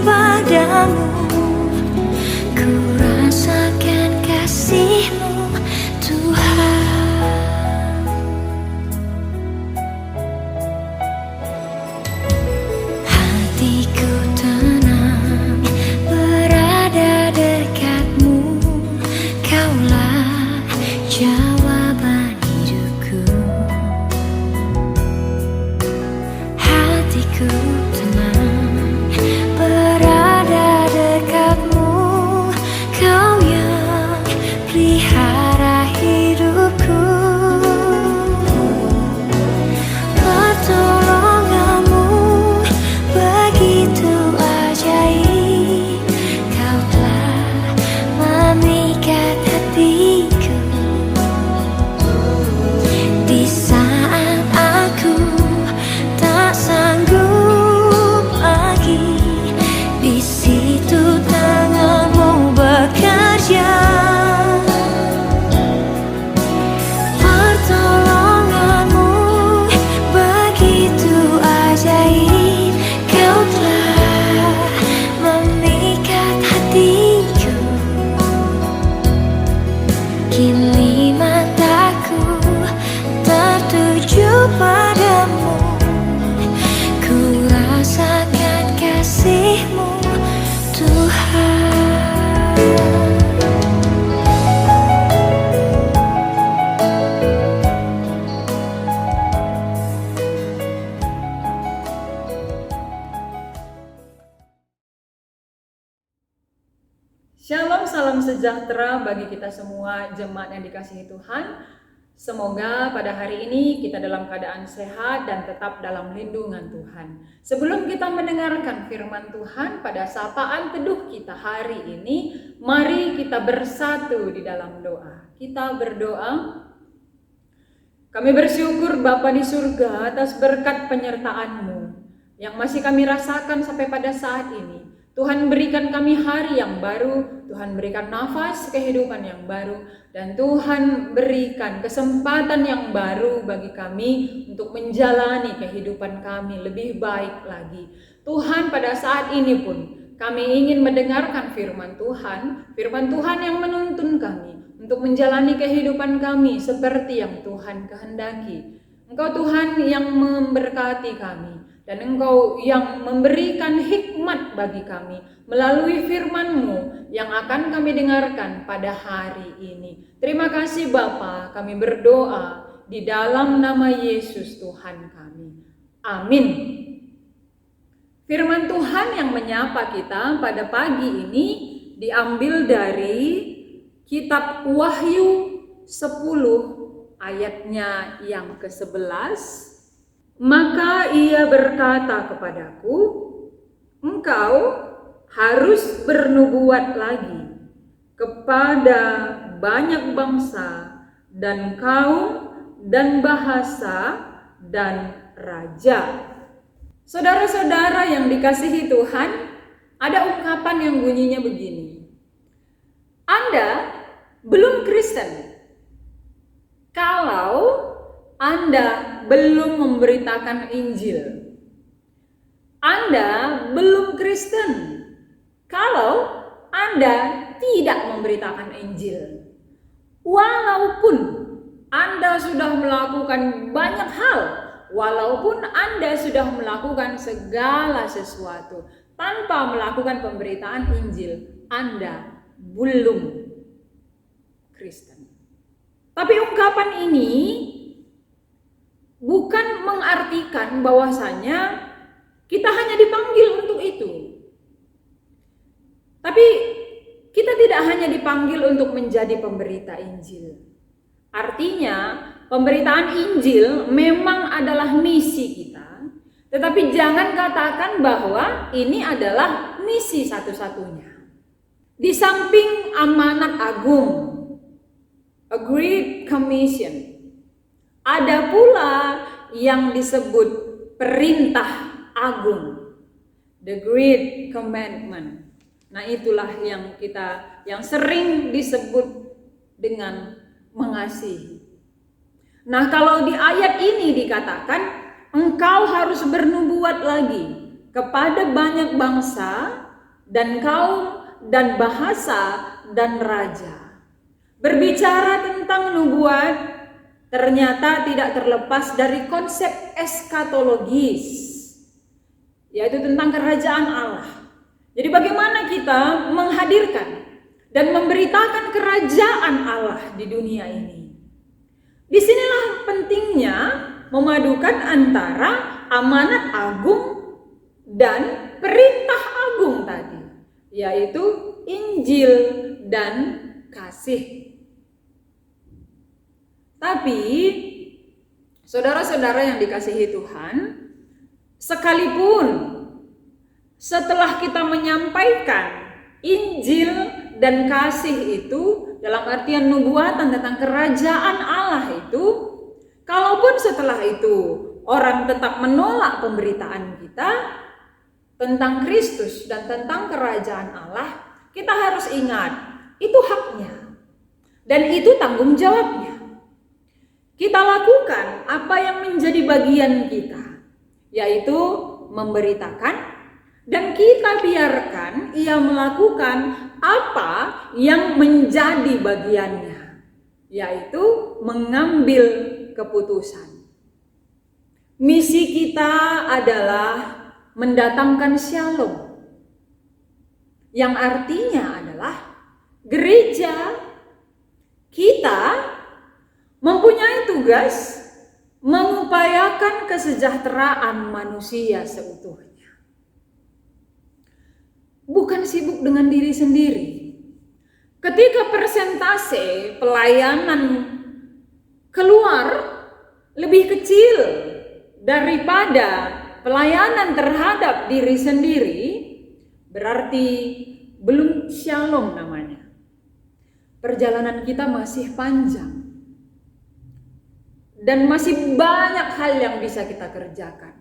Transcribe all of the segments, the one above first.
padamu, ku rasakan kasih-Mu Tuhan. Hatiku tenang berada dekat-Mu, Kaulah jawaban hidupku. Hatiku tenang berada dekat-Mu, Kau yang pelihara hidupku. Pertolongan-Mu begitu ajaib, Kau telah memikat hatiku. Di saat aku tak sanggup lagi, di situ tangan-Mu bekerja. Pertolongan-Mu begitu ajaib, Kau telah memikat hatiku. Kini mataku tertuju padamu, ku rasakan kasih-Mu Tuhan. Shalom, salam sejahtera bagi kita semua jemaat yang dikasihi Tuhan. Semoga pada hari ini kita dalam keadaan sehat dan tetap dalam lindungan Tuhan. Sebelum kita mendengarkan firman Tuhan pada sapaan teduh kita hari ini, mari kita bersatu di dalam doa. Kita berdoa. Kami bersyukur Bapa di surga atas berkat penyertaan-Mu yang masih kami rasakan sampai pada saat ini. Tuhan berikan kami hari yang baru, Tuhan berikan nafas kehidupan yang baru, dan Tuhan berikan kesempatan yang baru bagi kami untuk menjalani kehidupan kami lebih baik lagi. Tuhan, pada saat ini pun kami ingin mendengarkan firman Tuhan yang menuntun kami untuk menjalani kehidupan kami seperti yang Tuhan kehendaki. Engkau Tuhan yang memberkati kami, dan Engkau yang memberikan hikmat bagi kami melalui firman-Mu yang akan kami dengarkan pada hari ini. Terima kasih Bapa, kami berdoa di dalam nama Yesus Tuhan kami. Amin. Firman Tuhan yang menyapa kita pada pagi ini diambil dari kitab Wahyu 10 ayatnya yang ke-11. Maka ia berkata kepadaku, engkau harus bernubuat lagi kepada banyak bangsa dan kaum dan bahasa dan raja. Saudara-saudara yang dikasihi Tuhan, ada ungkapan yang bunyinya begini. Anda belum Kristen kalau Anda belum memberitakan Injil. Anda belum Kristen kalau Anda tidak memberitakan Injil. Walaupun Anda sudah melakukan banyak hal, walaupun Anda sudah melakukan segala sesuatu tanpa melakukan pemberitaan Injil, Anda belum Kristen. Tapi ungkapan ini bukan mengartikan bahwasanya kita hanya dipanggil untuk itu. Tapi kita tidak hanya dipanggil untuk menjadi pemberita Injil. Artinya, pemberitaan Injil memang adalah misi kita. Tetapi jangan katakan bahwa ini adalah misi satu-satunya. Di samping amanat agung, a great commission, ada pula yang disebut perintah agung, the great commandment. Nah, itulah yang sering disebut dengan mengasihi. Nah, kalau di ayat ini dikatakan engkau harus bernubuat lagi kepada banyak bangsa dan kaum dan bahasa dan raja. Berbicara tentang nubuat ternyata tidak terlepas dari konsep eskatologis, yaitu tentang kerajaan Allah. Jadi bagaimana kita menghadirkan dan memberitakan kerajaan Allah di dunia ini. Disinilah pentingnya memadukan antara amanat agung dan perintah agung tadi, yaitu Injil dan kasih. Tapi saudara-saudara yang dikasihi Tuhan, sekalipun setelah kita menyampaikan Injil dan kasih itu dalam artian nubuatan tentang kerajaan Allah itu, kalaupun setelah itu orang tetap menolak pemberitaan kita tentang Kristus dan tentang kerajaan Allah, kita harus ingat itu haknya dan itu tanggung jawabnya. Kita lakukan apa yang menjadi bagian kita, yaitu memberitakan, dan kita biarkan ia melakukan apa yang menjadi bagiannya, yaitu mengambil keputusan. Misi kita adalah mendatangkan shalom, yang artinya adalah gereja kita mempunyai tugas mengupayakan kesejahteraan manusia seutuhnya. Bukan sibuk dengan diri sendiri. Ketika persentase pelayanan keluar lebih kecil daripada pelayanan terhadap diri sendiri, berarti belum shalom namanya. Perjalanan kita masih panjang. Dan masih banyak hal yang bisa kita kerjakan.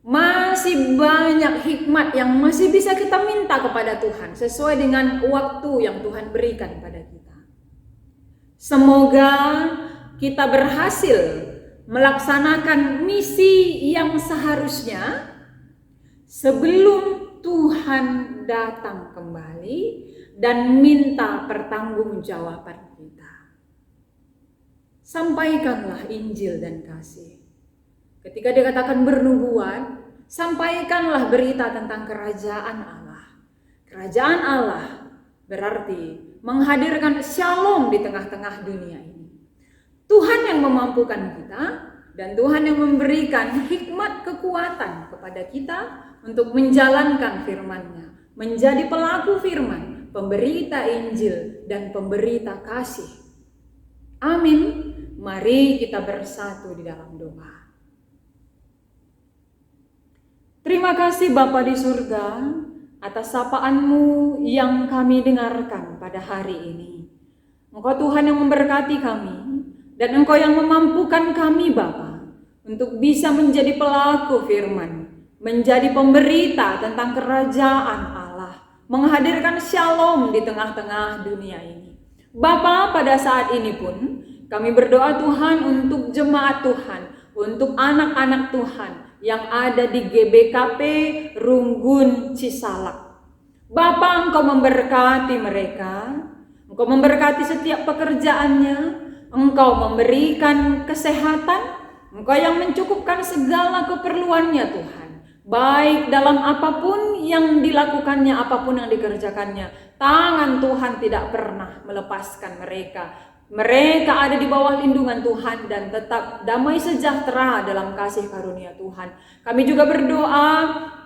Masih banyak hikmat yang masih bisa kita minta kepada Tuhan sesuai dengan waktu yang Tuhan berikan pada kita. Semoga kita berhasil melaksanakan misi yang seharusnya sebelum Tuhan datang kembali dan minta pertanggungjawaban kita. Sampaikanlah Injil dan kasih. Ketika dikatakan bernubuat, sampaikanlah berita tentang kerajaan Allah. Kerajaan Allah berarti menghadirkan shalom di tengah-tengah dunia ini. Tuhan yang memampukan kita dan Tuhan yang memberikan hikmat kekuatan kepada kita untuk menjalankan firman-Nya, menjadi pelaku firman, pemberita Injil dan pemberita kasih. Amin. Mari kita bersatu di dalam doa. Terima kasih Bapa di surga atas sapaan-Mu yang kami dengarkan pada hari ini. Engkau Tuhan yang memberkati kami dan Engkau yang memampukan kami Bapa untuk bisa menjadi pelaku firman, menjadi pemberita tentang kerajaan Allah, menghadirkan shalom di tengah-tengah dunia ini. Bapa, pada saat ini pun kami berdoa Tuhan untuk jemaat Tuhan, untuk anak-anak Tuhan yang ada di GBKP Runggun Cisalak. Bapa, Engkau memberkati mereka, Engkau memberkati setiap pekerjaannya, Engkau memberikan kesehatan, Engkau yang mencukupkan segala keperluannya Tuhan. Baik dalam apapun yang dilakukannya, apapun yang dikerjakannya, tangan Tuhan tidak pernah melepaskan mereka. Mereka ada di bawah lindungan Tuhan dan tetap damai sejahtera dalam kasih karunia Tuhan. Kami juga berdoa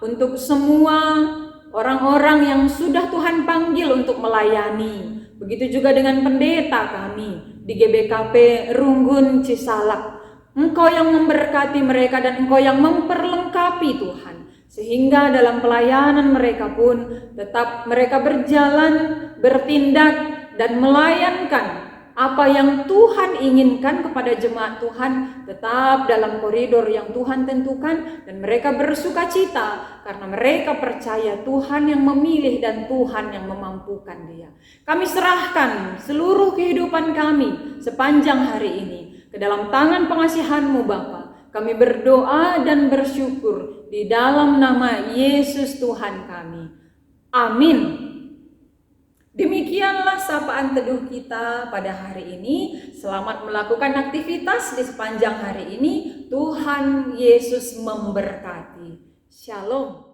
untuk semua orang-orang yang sudah Tuhan panggil untuk melayani. Begitu juga dengan pendeta kami di GBKP Runggun Cisalak. Engkau yang memberkati mereka dan Engkau yang memperlengkapi Tuhan. Sehingga dalam pelayanan mereka pun tetap mereka berjalan, bertindak dan melayankan apa yang Tuhan inginkan kepada jemaat Tuhan, tetap dalam koridor yang Tuhan tentukan, dan mereka bersuka cita karena mereka percaya Tuhan yang memilih dan Tuhan yang memampukan dia. Kami serahkan seluruh kehidupan kami sepanjang hari ini ke dalam tangan pengasihan-Mu Bapa. Kami berdoa dan bersyukur di dalam nama Yesus Tuhan kami. Amin. Demikianlah sapaan teduh kita pada hari ini. Selamat melakukan aktivitas di sepanjang hari ini. Tuhan Yesus memberkati. Shalom.